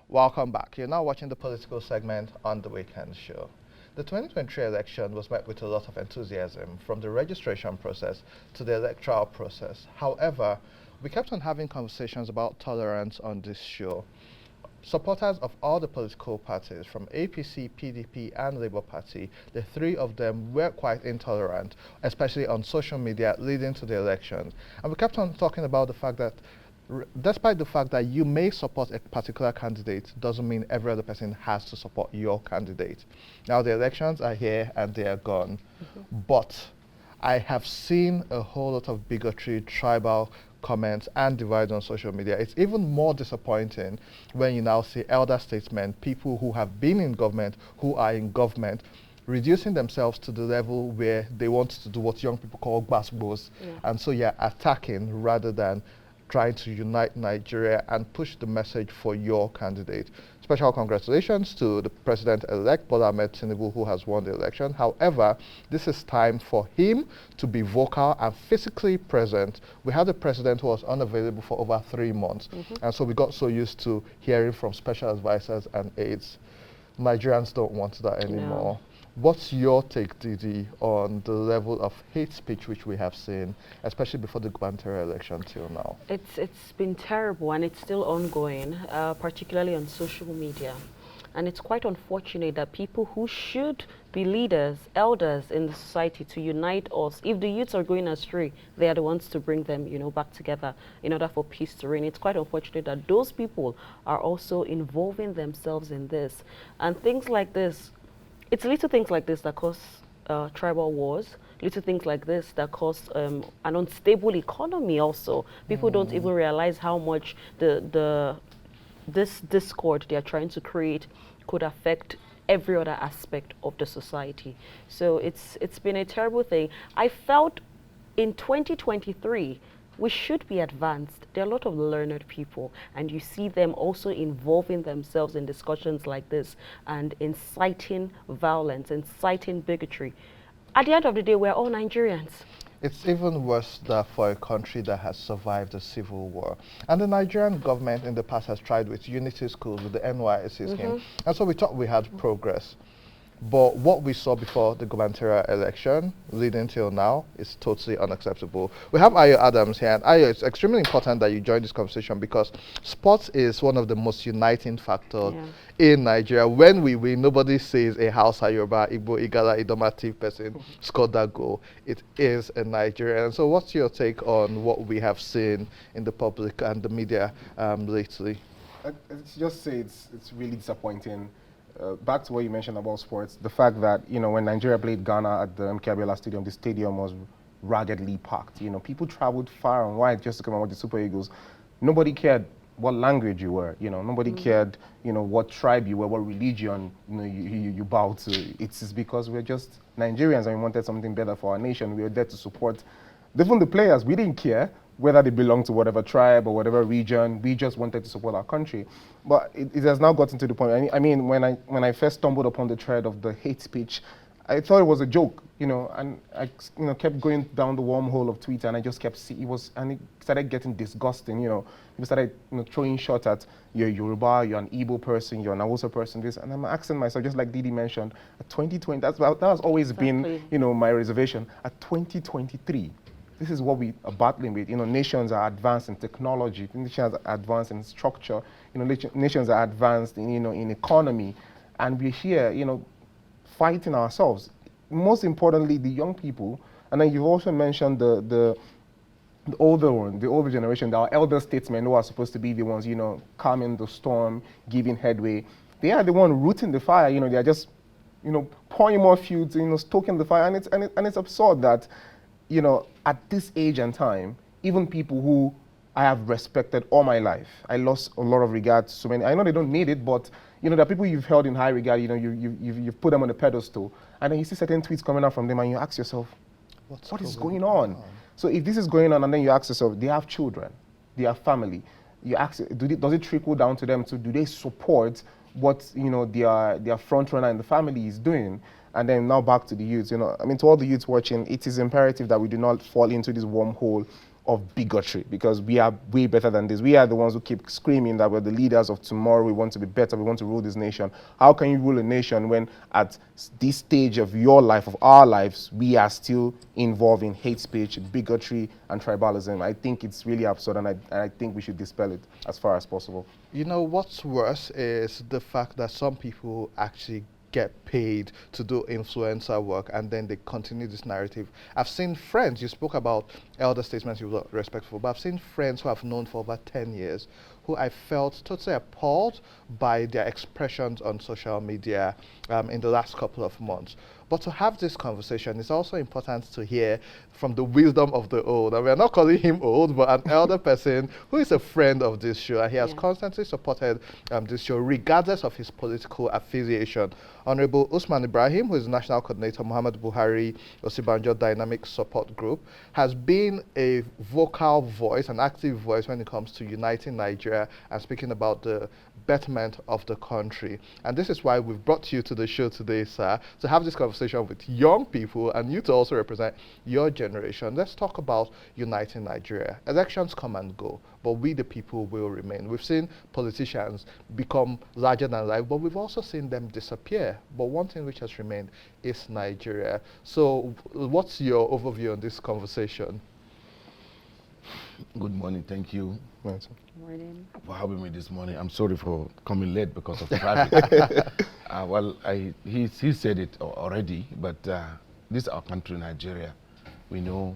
Welcome back. You're now watching the political segment on The Weekend Show. The 2023 election was met with a lot of enthusiasm from the registration process to the electoral process. However, we kept on having conversations about tolerance on this show. Supporters of all the political parties, from APC, PDP, and Labour Party, the three of them were quite intolerant, especially on social media leading to the elections. And we kept on talking about the fact that despite the fact that you may support a particular candidate, doesn't mean every other person has to support your candidate. Now the elections are here and they are gone, but I have seen a whole lot of bigotry, tribal comments, and divide on social media. It's even more disappointing when you now see elder statesmen, people who have been in government, who are in government, reducing themselves to the level where they want to do what young people call gbasgbos. And so you're attacking rather than trying to unite Nigeria and push the message for your candidate. Special congratulations to the President-elect Bola Ahmed Tinubu, who has won the election. However, this is time for him to be vocal and physically present. We had a president who was unavailable for over 3 months, and so we got so used to hearing from special advisors and aides. Nigerians don't want that anymore. No. What's your take, Didi, on the level of hate speech which we have seen, especially before the gubernatorial election till now? It's been terrible, and it's still ongoing, particularly on social media. And it's quite unfortunate that people who should be leaders, elders in the society to unite us, if the youths are going astray, they are the ones to bring them, back together in order for peace to reign. It's quite unfortunate that those people are also involving themselves in this. And things like this, it's little things like this that cause tribal wars, little things like this that cause an unstable economy also. People don't even realize how much this discord they are trying to create could affect every other aspect of the society. So it's been a terrible thing. I felt in 2023, we should be advanced. There are a lot of learned people, and you see them also involving themselves in discussions like this and inciting violence, inciting bigotry. At the end of the day, we're all Nigerians. It's even worse that for a country that has survived a civil war. And the Nigerian government in the past has tried with unity schools, with the NYSC scheme. And so we thought we had progress. But what we saw before the gubernatorial election, leading till now, is totally unacceptable. We have Ayo Adams here, and Ayo, it's extremely important that you join this conversation because sports is one of the most uniting factors in Nigeria. When we win, nobody says a Hausa, Yoruba, Igbo, Igala, Idomative person scored that goal. It is a Nigerian. So what's your take on what we have seen in the public and the media lately? Let's just say it's really disappointing. Back to what you mentioned about sports, the fact that, when Nigeria played Ghana at the MK Abiola Stadium, the stadium was raggedly packed. People traveled far and wide just to come and watch the Super Eagles. Nobody cared what language you were, nobody cared, what tribe you were, what religion, you bowed to. It's because we're just Nigerians and we wanted something better for our nation. We were there to support even the players. We didn't care whether they belong to whatever tribe or whatever region. We just wanted to support our country. But it has now gotten to the point. I mean, when I first stumbled upon the thread of the hate speech, I thought it was a joke, and I kept going down the wormhole of Twitter, and I just kept seeing and it started getting disgusting. People started throwing shots at you're Yoruba, you're an Igbo person, you're an Hausa person, this, and I'm asking myself, just like Didi mentioned, at 2020, that has always been my reservation. At 2023. This is what we are battling with. Nations are advanced in technology, nations are advanced in structure, nations are advanced in economy, and we're here, fighting ourselves. Most importantly, the young people, and then you've also mentioned the older generation, our elder statesmen who are supposed to be the ones, calming the storm, giving headway. They are the one rooting the fire. They are just, pouring more fuel to, stoking the fire, and it's absurd that, at this age and time, even people who I have respected all my life, I lost a lot of regard to so many. I know they don't need it, but there are people you've held in high regard. You've put them on a pedestal, and then you see certain tweets coming out from them, and you ask yourself, what is going on? So if this is going on, and then you ask yourself, they have children, they have family. You ask, does it trickle down to them? So do they support what their front runner in the family is doing? And then now back to the youth, to all the youths watching, it is imperative that we do not fall into this wormhole of bigotry, because we are way better than this. We are the ones who keep screaming that we're the leaders of tomorrow, we want to be better, we want to rule this nation. How can you rule a nation when at this stage of your life, of our lives, we are still involved in hate speech, bigotry, and tribalism? I think it's really absurd, and I think we should dispel it as far as possible. You know, what's worse is the fact that some people actually get paid to do influencer work and then they continue this narrative. I've seen friends, you spoke about elder statesmen you were respectful, but I've seen friends who I've known for over 10 years who I felt totally appalled by their expressions on social media in the last couple of months. But to have this conversation, it's also important to hear from the wisdom of the old. And we're not calling him old, but an elder person who is a friend of this show. And he has constantly supported this show, regardless of his political affiliation. Honorable Usman Ibrahim, who is National Coordinator, Muhammad Buhari Osibanjo Dynamic Support Group, has been a vocal voice, an active voice when it comes to uniting Nigeria and speaking about the betterment of the country. And this is why we've brought you to the show today, sir, to have this conversation with young people and you to also represent your generation. Let's talk about uniting Nigeria. Elections come and go, but we the people will remain. We've seen politicians become larger than life, but we've also seen them disappear. But one thing which has remained is Nigeria. So what's your overview on this conversation? Good morning, thank you. Right. Morning. For having me this morning. I'm sorry for coming late because of traffic. Well, he said it already, but this is our country, Nigeria. We know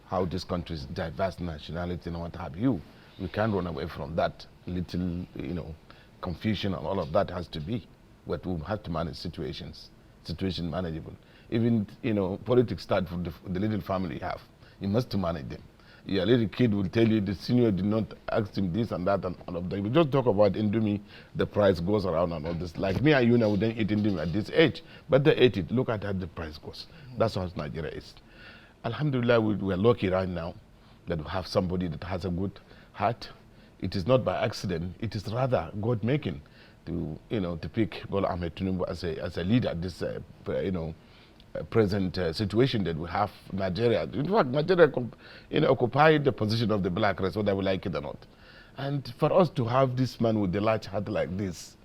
how this country is diverse nationality and what have you. We can't run away from that. Little, confusion and all of that has to be. But we have to manage situation manageable. Even, politics start from the little family you have. You must manage them. Your little kid will tell you the senior did not ask him this and that and all of that. We just talk about Indomie, the price goes around and all this. Like me and you now, we don't eat Indomie at this age, but they ate it. Look at how the price goes. That's how Nigeria is. Alhamdulillah, we are lucky right now that we have somebody that has a good heart. It is not by accident. It is rather God making to pick Bola Ahmed Tinubu as a leader. This present situation that we have Nigeria. In fact, Nigeria occupied the position of the black race, whether we like it or not. And for us to have this man with a large heart like this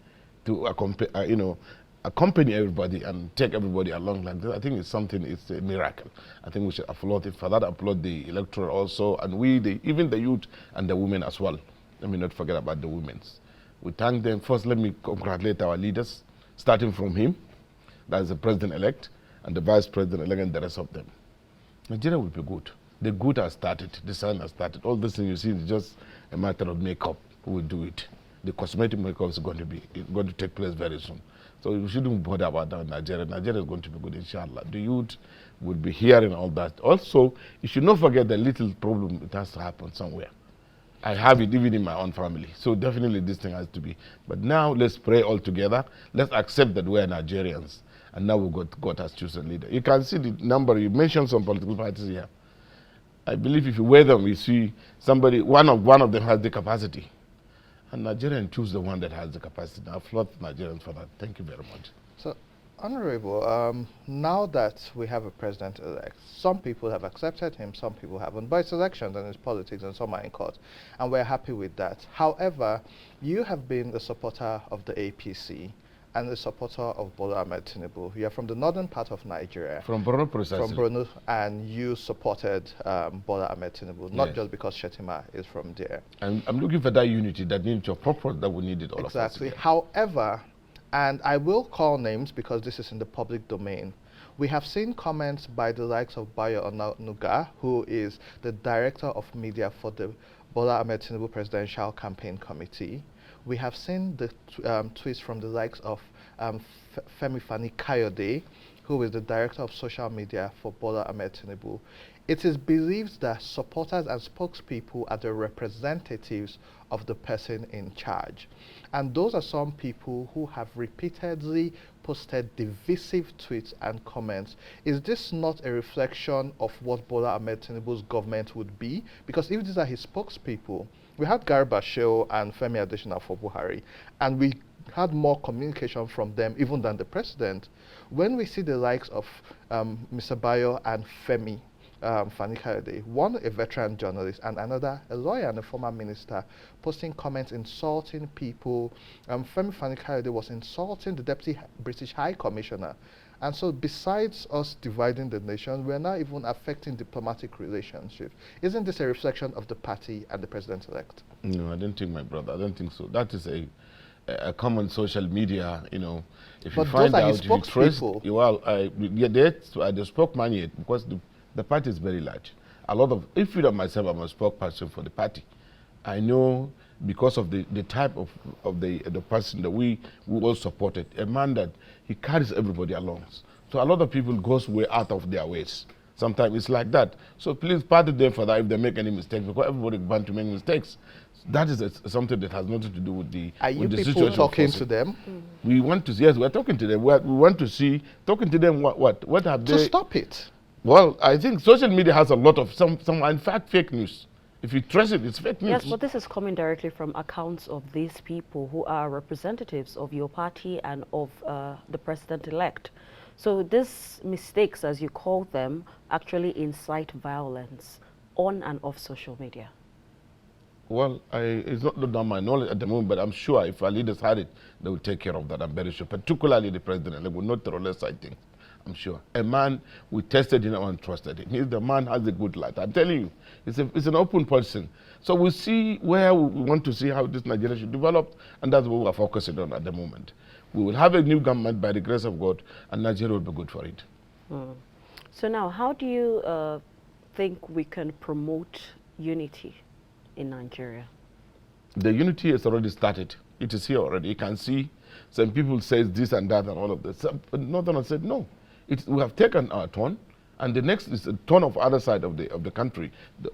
to accompany everybody and take everybody along like this, I think it's a miracle. I think we should applaud it. For that, applaud the electorate also, and even the youth and the women as well. Let me not forget about the women. We thank them. First, let me congratulate our leaders, starting from him, that's the president-elect, and the vice president-elect and the rest of them. Nigeria will be good. The good has started. The sun has started. All this thing you see is just a matter of makeup. Who will do it? The cosmetic makeup is going to take place very soon. So you shouldn't bother about that in Nigeria. Nigeria is going to be good, inshallah. The youth will be hearing all that. Also, you should not forget the little problem that has to happen somewhere. I have it even in my own family. So definitely this thing has to be. But now let's pray all together. Let's accept that we are Nigerians. And now God has chosen a leader. You can see the number. You mentioned some political parties here. I believe if you weigh them, you see somebody, one of them has the capacity. And Nigerians choose the one that has the capacity. I applaud Nigerians for that. Thank you very much. So, Honorable, now that we have a president-elect, some people have accepted him, some people haven't. But it's elections and it's politics and some are in court. And we're happy with that. However, you have been a supporter of the APC and a supporter of Bola Ahmed Tinubu. You are from the northern part of Nigeria. From Borno, precisely. From Borno, and you supported Bola Ahmed Tinubu, not just because Shetima is from there. And I'm looking for that unity, that unity of purpose that we needed all of us. Exactly. However, and I will call names because this is in the public domain, we have seen comments by the likes of Bayo Onanuga, who is the director of media for the Bola Ahmed Tinubu Presidential Campaign Committee. We have seen the tweets from the likes of Femi Fani Kayode, who is the director of social media for Bola Ahmed Tinubu. It is believed that supporters and spokespeople are the representatives of the person in charge. And those are some people who have repeatedly posted divisive tweets and comments. Is this not a reflection of what Bola Ahmed Tinubu's government would be? Because if these are his spokespeople, we had Garba Shehu and Femi Adesina for Buhari, and we had more communication from them even than the president. When we see the likes of Mr. Bayo and Femi Fani Kayode, one a veteran journalist and another a lawyer and a former minister, posting comments insulting people. Femi Fani Kayode was insulting the Deputy British High Commissioner. And so besides us dividing the nation, we're now even affecting diplomatic relationships. Isn't this a reflection of the party and the president-elect? No, I don't think, my brother. I don't think so. That is a common social media, you know. If But you find those are out, his if you trace, spokespeople. well, yeah, the spokesman yet, because the party is very large. A lot of, if you know myself, I'm a spokesperson for the party. I know because of the type of the person that we all supported, a man that he carries everybody along. So a lot of people goes way out of their ways. Sometimes it's like that. So please pardon them for that if they make any mistakes, because everybody bound to make mistakes. That is something that has nothing to do with the Are you with the people situation talking forcing. to them We want to, yes, we're talking to them. We want to see, talking to them what have to they. stop it? Well, I think social media has a lot of some in fact fake news. If you trace it, it's fake news. Yes, but this is coming directly from accounts of these people who are representatives of your party and of the president-elect. So these mistakes, as you call them, actually incite violence on and off social media. Well, it's not on my knowledge at the moment, but I'm sure if our leaders had it, they will take care of that. I'm very sure, particularly the president. They will not tolerate such things. I'm sure. A man, we tested him and trusted him. He's the man has a good light. I'm telling you, it's an open person. So we'll see where we want to see how this Nigeria should develop, and that's what we're focusing on at the moment. We will have a new government by the grace of God, and Nigeria will be good for it. So now, how do you think we can promote unity in Nigeria? The unity has already started. It is here already. You can see some people say this and that and all of this. Northerners said no. We have taken our turn, and the next is a turn of other side of the country.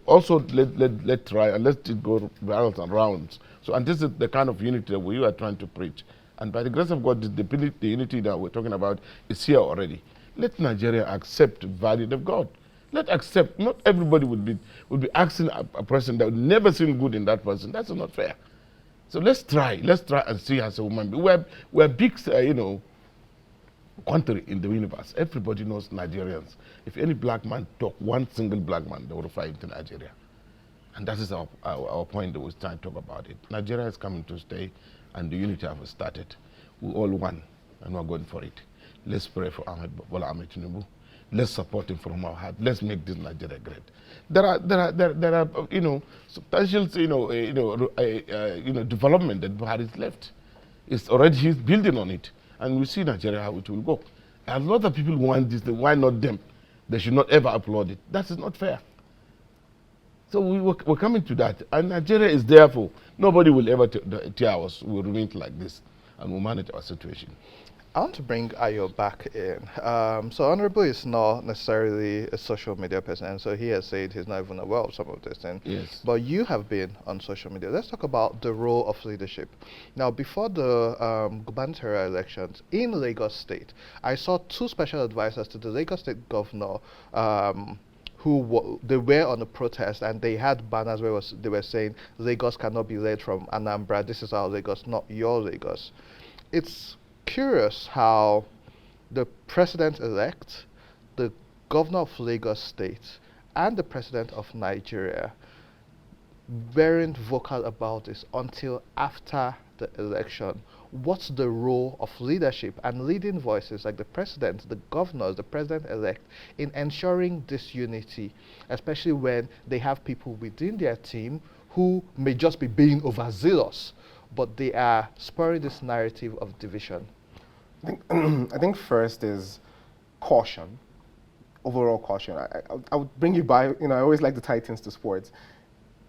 Also, let try and let it go rounds and rounds. So, and this is the kind of unity that we are trying to preach. And by the grace of God, the unity that we're talking about is here already. Let Nigeria accept the value of God. Let accept. Not everybody would be asking a person that would never seen good in that person. That's not fair. So let's try and see as a woman. We're big, country in the universe. Everybody knows Nigerians. If any black man talk, one single black man, they will fly into Nigeria. And that is our point that we're trying to talk about it. Nigeria is coming to stay, and the unity has started. We all one, and we're going for it. Let's pray for Bola Ahmed Tinubu. Let's support him from our heart. Let's make this Nigeria great. There are substantial development that Buhari is left. It's already, he's building on it, and we see Nigeria how it will go. A lot of people want this. Why not them? They should not ever applaud it. That is not fair. So we're coming to that, and Nigeria is therefore nobody will ever tear us. We'll remain like this, and we'll manage our situation. I want to bring Ayo back in. So Honorable is not necessarily a social media person, and so he has said he's not even aware of some of these things. Yes. But you have been on social media. Let's talk about the role of leadership. Now, before the gubernatorial elections in Lagos State, I saw two special advisors to the Lagos State governor they were on a protest, and they had banners where they were saying Lagos cannot be led from Anambra. This is our Lagos, not your Lagos. It's curious how the president-elect, the governor of Lagos State, and the president of Nigeria weren't vocal about this until after the election. What's the role of leadership and leading voices like the president, the governors, the president-elect in ensuring this unity, especially when they have people within their team who may just be being overzealous, but they are spurring this narrative of division? I think first is caution, overall caution. I would bring you by, I always like to tie things to sports.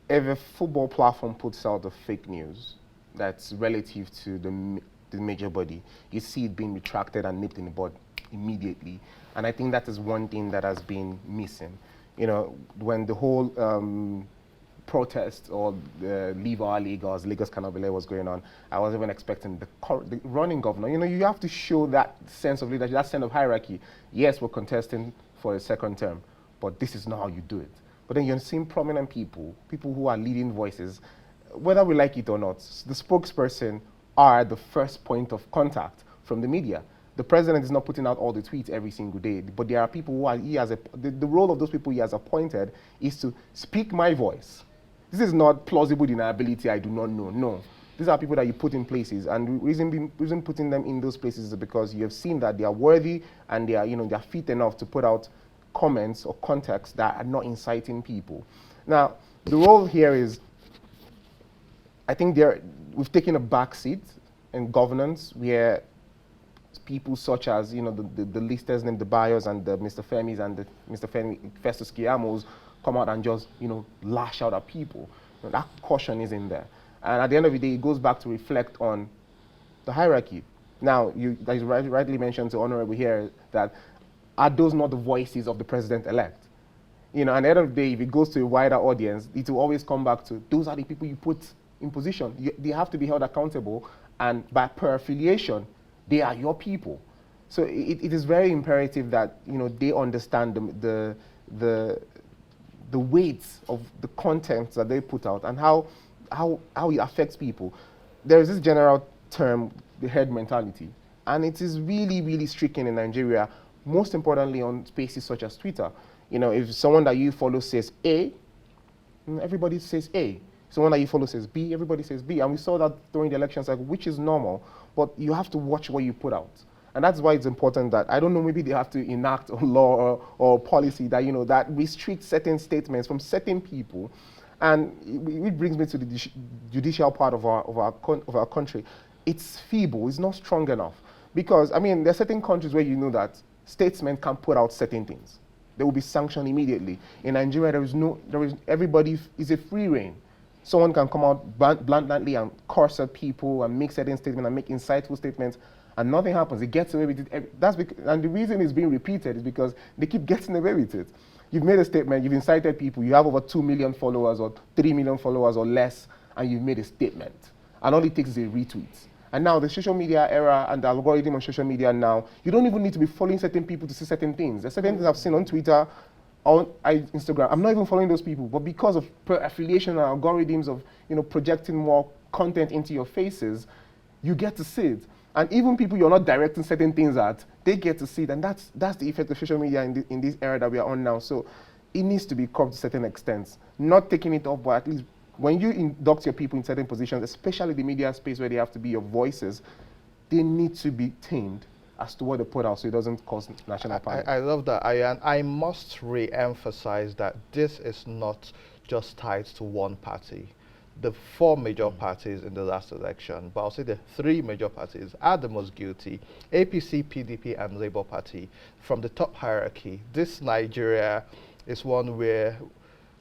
If a football platform puts out a fake news that's relative to the major body, you see it being retracted and nipped in the bud immediately. And I think that is one thing that has been missing. When the whole protest or Leave Our Lagos, Lagos Cannot Be Led was going on, I wasn't even expecting the running governor. You have to show that sense of leadership, that sense of hierarchy. Yes, we're contesting for a second term, but this is not how you do it. But then you're seeing prominent people who are leading voices, whether we like it or not. The spokesperson are the first point of contact from the media. The president is not putting out all the tweets every single day, but there are people who are, the role of those people he has appointed is to speak my voice. This is not plausible deniability, I do not know, no. These are people that you put in places, and the reason putting them in those places is because you have seen that they are worthy and they are, they are fit enough to put out comments or context that are not inciting people. Now, the role here is, I think we've taken a back seat in governance where people such as, the listers named the Bayos and the Mr. Femis and the Mr. Festus Keyamos come out and just, lash out at people. That caution is in there. And at the end of the day, it goes back to reflect on the hierarchy. Now, as you rightly mentioned to Honorable here, that are those not the voices of the president-elect? At the end of the day, if it goes to a wider audience, it will always come back to those are the people you put in position. They have to be held accountable, and per affiliation, they are your people. So it is very imperative that they understand the weight of the content that they put out and how it affects people. There is this general term, the herd mentality, and it is really, really stricken in Nigeria, most importantly on spaces such as Twitter. If someone that you follow says A, everybody says A. Someone that you follow says B, everybody says B. And we saw that during the election cycle, which is normal, but you have to watch what you put out. And that's why it's important that, I don't know, maybe they have to enact a law or policy that, that restricts certain statements from certain people. And it brings me to the judicial part of our country. It's feeble, it's not strong enough. Because, there are certain countries where that statesmen can put out certain things. They will be sanctioned immediately. In Nigeria, everybody is a free reign. Someone can come out bluntly and curse at people and make certain statements and make insightful statements, and nothing happens. It gets away with it. And the reason it's being repeated is because they keep getting away with it. You've made a statement, you've incited people, you have over 2 million followers or 3 million followers or less, and you've made a statement. And all it takes is a retweet. And now the social media era and the algorithm on social media now, you don't even need to be following certain people to see certain things. There's certain things I've seen on Twitter, on Instagram. I'm not even following those people, but because of affiliation and algorithms of projecting more content into your faces, you get to see it. And even people you're not directing certain things at, they get to see it. And that's the effect of social media in this era that we are on now. So it needs to be curbed to certain extents. Not taking it off, but at least when you induct your people in certain positions, especially the media space where they have to be your voices, they need to be tamed as to what they put out so it doesn't cause national panic. I love that, and I must re-emphasize that this is not just tied to one party. The 4 major parties in the last election, but I'll say the 3 major parties are the most guilty: APC, PDP, and Labour Party. From the top hierarchy, this Nigeria is one where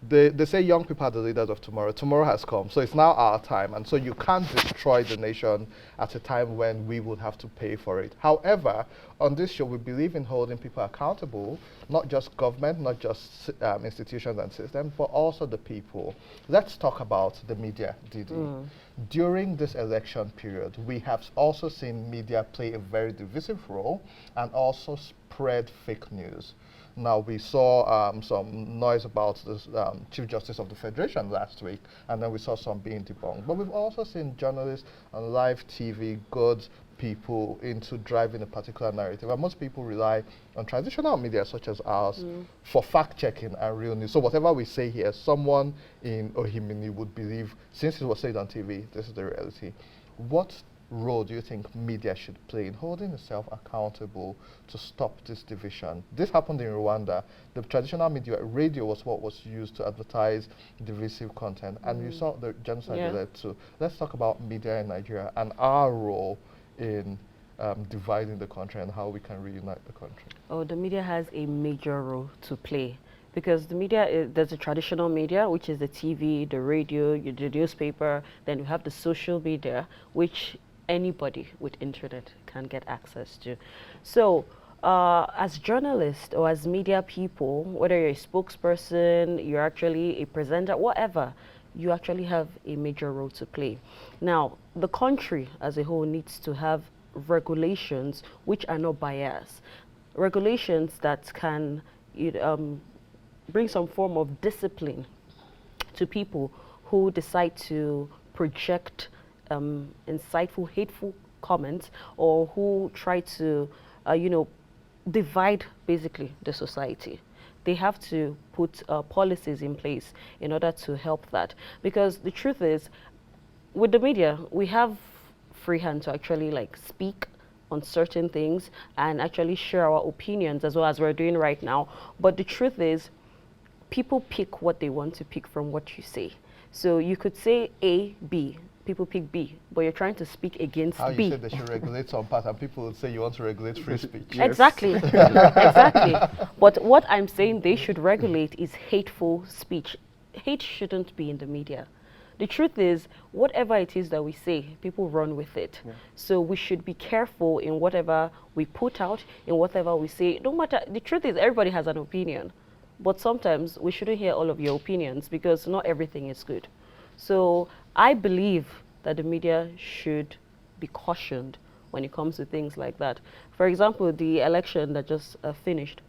they say young people are the leaders of tomorrow. Tomorrow has come, so it's now our time, and so you can't destroy the nation at a time when we would have to pay for it. However, on this show, we believe in holding people accountable, not just government, not just institutions and systems, but also the people. Let's talk about the media, Didi. During this election period, we have also seen media play a very divisive role and also spread fake news. Now, we saw some noise about this Chief Justice of the Federation last week, and then we saw some being debunked. But we've also seen journalists on live TV goad people into driving a particular narrative. And most people rely on traditional media, such as ours, for fact-checking and real news. So whatever we say here, someone in Ohimini would believe, since it was said on TV, this is the reality. What role do you think media should play in holding itself accountable to stop this division? This happened in Rwanda. The traditional media, radio was what was used to advertise divisive content, and you saw the genocide led to. Let's talk about media in Nigeria and our role in dividing the country and how we can reunite the country. Oh, the media has a major role to play. Because the media, there's a traditional media, which is the TV, the radio, the newspaper, then you have the social media, which anybody with internet can get access to. So as journalists or as media people, whether you're a spokesperson, you're actually a presenter, whatever, you actually have a major role to play. Now, the country as a whole needs to have regulations which are not biased. Regulations that can bring some form of discipline to people who decide to project insightful, hateful comments, or who try to divide basically the society. They have to put policies in place in order to help that. Because the truth is, with the media, we have free hand to actually like speak on certain things and actually share our opinions as well as we're doing right now. But the truth is, people pick what they want to pick from what you say. So you could say A, B. People pick B, but you're trying to speak against How B. you said they should regulate some part, and people would say you want to regulate free speech. Yes. Exactly. Exactly. But what I'm saying they should regulate is hateful speech. Hate shouldn't be in the media. The truth is, whatever it is that we say, people run with it. Yeah. So we should be careful in whatever we put out, in whatever we say. No matter, the truth is, everybody has an opinion. But sometimes we shouldn't hear all of your opinions because not everything is good. So I believe that the media should be cautioned when it comes to things like that. For example, the election that just finished,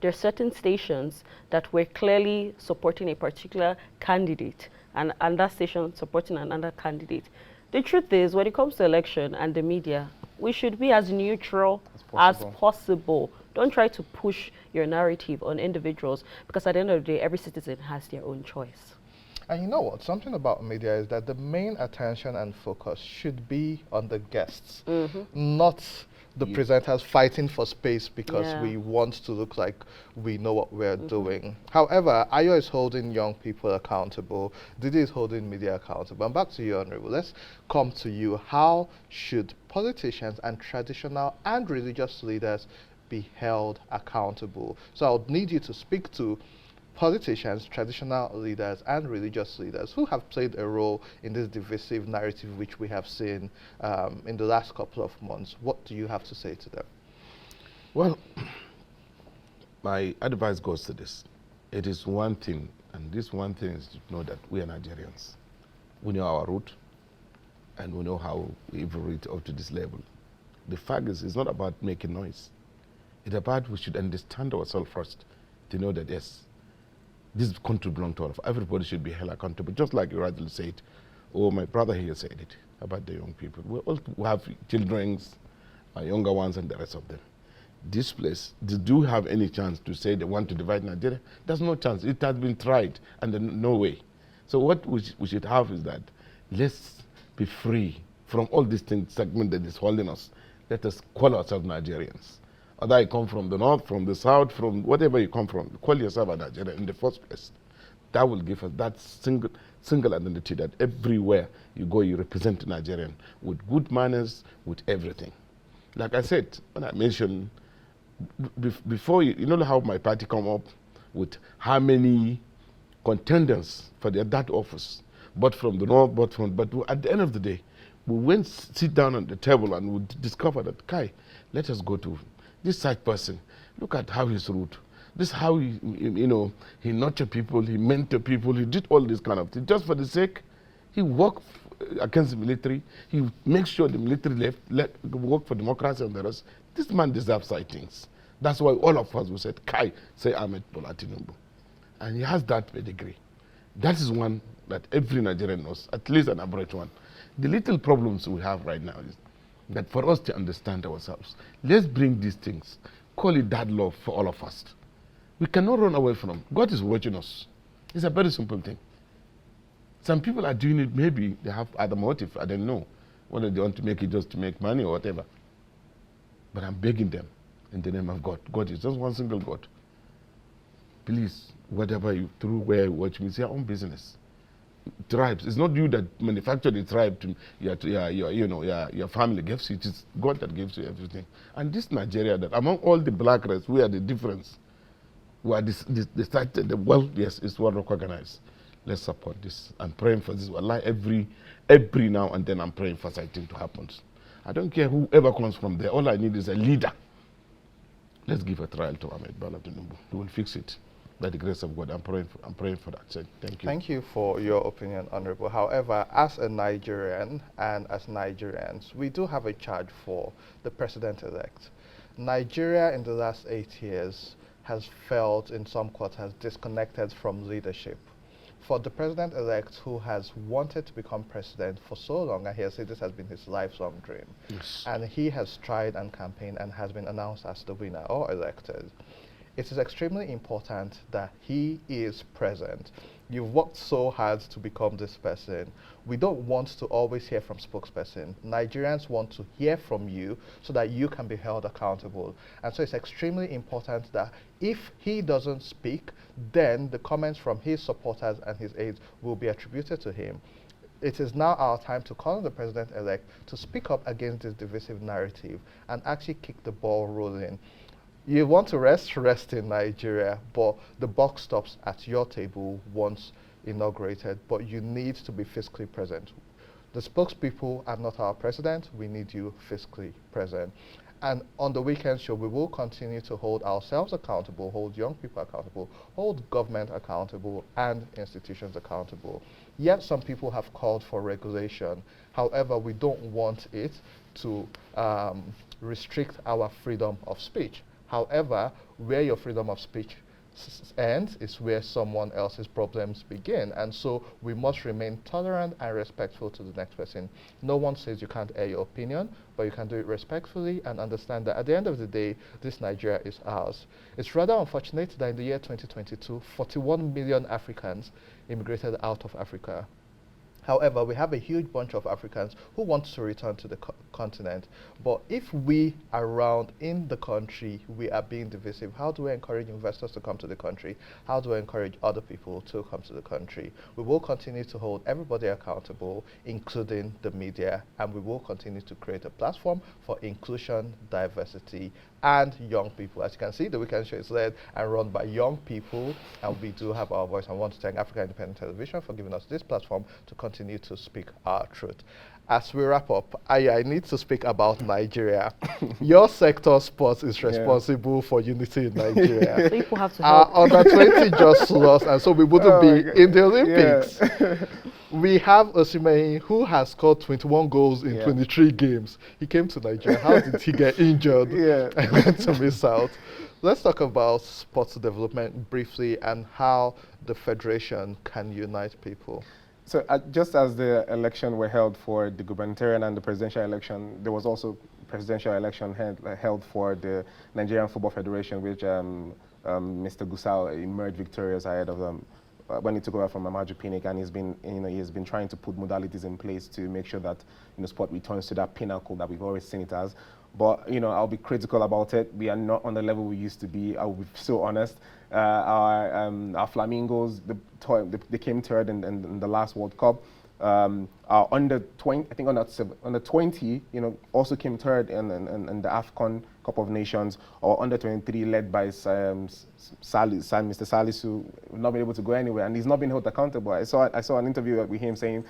there are certain stations that were clearly supporting a particular candidate and that station supporting another candidate. The truth is, when it comes to election and the media, we should be as neutral as possible. Don't try to push your narrative on individuals because at the end of the day, every citizen has their own choice. And you know what? Something about media is that the main attention and focus should be on the guests, not the presenters fighting for space because we want to look like we know what we're doing. However, Ayo is holding young people accountable. Didi is holding media accountable. And back to you, Honorable. Let's come to you. How should politicians and traditional and religious leaders be held accountable? So I would need you to speak to politicians, traditional leaders, and religious leaders who have played a role in this divisive narrative which we have seen in the last couple of months. What do you have to say to them? Well, my advice goes to this. It is one thing, and this one thing is to know that we are Nigerians. We know our root, and we know how we've reached up to this level. The fact is, it's not about making noise. It's about we should understand ourselves first to know that, yes, this country belongs to all of us. Everybody should be held accountable, just like you rightly said. Oh, my brother here said it about the young people. We have children, younger ones, and the rest of them. This place, do have any chance to say they want to divide Nigeria? There's no chance. It has been tried, and no way. So what we should have is that let's be free from all these things, segment that is holding us. Let us call ourselves Nigerians. Whether you come from the north, from the south, from whatever you come from, call yourself a Nigerian in the first place. That will give us that single identity that everywhere you go, you represent Nigerian with good manners, with everything. Like I said, when I mentioned, before you know how my party come up with how many contenders for that office, but from the north, but at the end of the day, we went sit down on the table and we discover that, Kai, let us go to this such person. Look at how he's rude. This is how he nurtured people, he mentored people, he did all this kind of thing. Just for the sake, he worked against the military, he makes sure the military work for democracy and the rest. This man deserves such things. That's why all of us, we said, Kai, say Ahmed Bola Tinubu. And he has that pedigree. That is one that every Nigerian knows, at least an average one. The little problems we have right now is that for us to understand ourselves, let's bring these things, call it that love for all of us. We cannot run away from. God is watching us. It's a very simple thing. Some people are doing it, maybe they have other motive, I don't know, whether they want to make it just to make money or whatever. But I'm begging them in the name of God. God is just one single God. Please, whatever you, through where you watch me, it's your own business. Tribes. It's not you that manufacture the tribe to your family gives you. It is God that gives you everything. And this Nigeria, that among all the black race, we are the difference. We are the world, yes, is well recognized. Let's support this. I'm praying for this. Wallahi, every now and then I'm praying for something to happen. I don't care whoever comes from there. All I need is a leader. Let's give a trial to Ahmed Bola Tinubu. He will fix it. By the grace of God, I'm praying for that. So thank you. Thank you for your opinion, Honorable. However, as a Nigerian and as Nigerians, we do have a charge for the president-elect. Nigeria in the last 8 years has felt in some quarters disconnected from leadership. For the president-elect who has wanted to become president for so long, and he has said this has been his lifelong dream, Yes. and he has tried and campaigned and has been announced as the winner or elected, it is extremely important that he is present. You've worked so hard to become this person. We don't want to always hear from spokesperson. Nigerians want to hear from you so that you can be held accountable. And so it's extremely important that if he doesn't speak, then the comments from his supporters and his aides will be attributed to him. It is now our time to call on the president-elect to speak up against this divisive narrative and actually kick the ball rolling. You want to rest in Nigeria, but the buck stops at your table once inaugurated, but you need to be fiscally present. The spokespeople are not our president. We need you fiscally present. And on the weekend show, we will continue to hold ourselves accountable, hold young people accountable, hold government accountable, and institutions accountable. Yet some people have called for regulation. However, we don't want it to restrict our freedom of speech. However, where your freedom of speech ends is where someone else's problems begin. And so we must remain tolerant and respectful to the next person. No one says you can't air your opinion, but you can do it respectfully and understand that at the end of the day, this Nigeria is ours. It's rather unfortunate that in the year 2022, 41 million Africans immigrated out of Africa. However, we have a huge bunch of Africans who want to return to the continent. But if we around in the country, we are being divisive, how do we encourage investors to come to the country? How do we encourage other people to come to the country? We will continue to hold everybody accountable, including the media, and we will continue to create a platform for inclusion, diversity, and young people. As you can see, the Weekend Show is led and run by young people, and we do have our voice. I want to thank Africa Independent Television for giving us this platform to continue to speak our truth. As we wrap up, I need to speak about Nigeria. Your sector, sports, is responsible for unity in Nigeria. People have to help. Under 20 just lost, and so we wouldn't be in the Olympics. Yeah. We have Osimhen, who has scored 21 goals in 23 games. He came to Nigeria. How did he get injured and went to miss out? Let's talk about sports development briefly and how the federation can unite people. So just as the election were held for the gubernatorial and the presidential election, there was also presidential election held for the Nigerian Football Federation, which Mr. Gusau emerged victorious ahead of them. When he took over from Amaju Pinnick, and he's been trying to put modalities in place to make sure that sport returns to that pinnacle that we've always seen it as. But I'll be critical about it. We are not on the level we used to be. I will be so honest. Our Flamingos, they came third in the last World Cup. Our under 20, I think under 20, also came third in the AFCON Cup of Nations. Or under 23, led by Mr. Salisu, not been able to go anywhere, and he's not been held accountable. I saw an interview with him saying,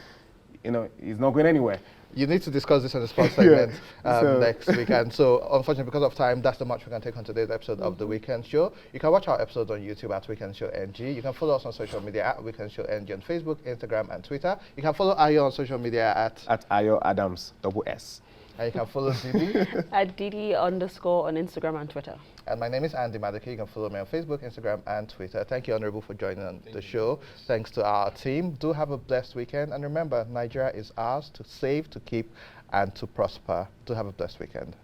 he's not going anywhere. You need to discuss this in the sports segment next week. And so, unfortunately, because of time, that's the much we can take on today's episode of The Weekend Show. You can watch our episodes on YouTube at Weekend Show NG. You can follow us on social media at Weekend Show NG on Facebook, Instagram, and Twitter. You can follow Ayo on social media at Ayo Adams, SS. And you can follow Didi at Didi_ on Instagram and Twitter. And my name is Andy Madeke. You can follow me on Facebook, Instagram, and Twitter. Thank you, Honorable, for joining on the show. Thanks to our team. Do have a blessed weekend. And remember, Nigeria is ours to save, to keep, and to prosper. Do have a blessed weekend.